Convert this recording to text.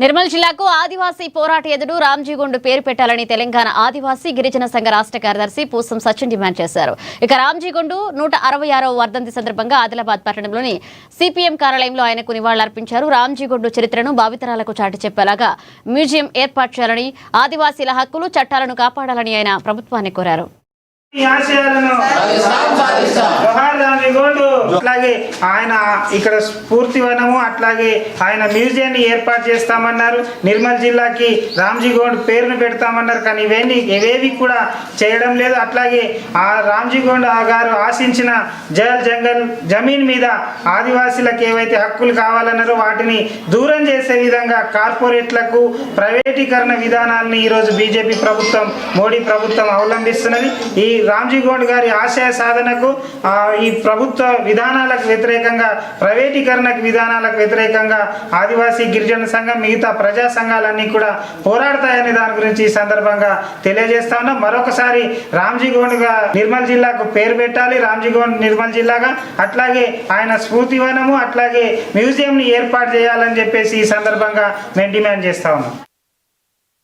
నిర్మల్ జిల్లాకు ఆదివాసీ పోరాట యోధుడు రామ్జీగొండు పేరు పెట్టాలని తెలంగాణ ఆదివాసీ గిరిజన సంఘ రాష్ట్ర కార్యదర్శి పూసం సచిన్ డిమాండ్ చేశారు. ఇక రామ్జీగొండు 166వ వర్ధంతి సందర్భంగా ఆదిలాబాద్ పట్టణంలోని సిపిఎం కార్యాలయంలో ఆయనకు నివాళులర్పించారు. రామ్జీగొండు చరిత్రను భావితరాలకు చాటి చెప్పేలాగా మ్యూజియం ఏర్పాటు చేయాలని, ఆదివాసీల హక్కులు చట్టాలను కాపాడాలని ఆయన ప్రభుత్వాన్ని కోరారు. అట్లాగే ఆయన ఇక్కడ స్ఫూర్తి వనము అట్లాగే ఆయన మ్యూజియాన్ని ఏర్పాటు చేస్తామన్నారు. నిర్మల్ జిల్లాకి రామ్జీగొండ్ పేరును పెడతామన్నారు. కానీ ఇవేవి కూడా చేయడం లేదు. అట్లాగే ఆ రామ్జీగొండ్ గారు ఆశించిన జంగల్ జమీన్ మీద ఆదివాసీలకు ఏవైతే హక్కులు కావాలన్నారో వాటిని దూరం చేసే విధంగా కార్పొరేట్లకు ప్రైవేటీకరణ విధానాలని ఈరోజు బీజేపీ ప్రభుత్వం, మోడీ ప్రభుత్వం అవలంబిస్తున్నది. ఈ రామ్జీగొండ్ గారి ఆశయ సాధనకు ఈ ప్రభుత్వ విధానాలకు వ్యతిరేకంగా, ప్రైవేటీకరణ విధానాలకు వ్యతిరేకంగా ఆదివాసీ గిరిజన సంఘం, మిగతా ప్రజా సంఘాలన్నీ కూడా పోరాడతాయనే దాని గురించి ఈ సందర్భంగా తెలియజేస్తా ఉన్నాం. మరొకసారి రామ్జీగొండ్ నిర్మల్ జిల్లాకు పేరు పెట్టాలి, రామ్జీగొండ్ నిర్మల్ జిల్లాగా. అట్లాగే ఆయన స్ఫూర్తివనము అట్లాగే మ్యూజియంని ఏర్పాటు చేయాలని చెప్పేసి ఈ సందర్భంగా మేము డిమాండ్ చేస్తా ఉన్నాం.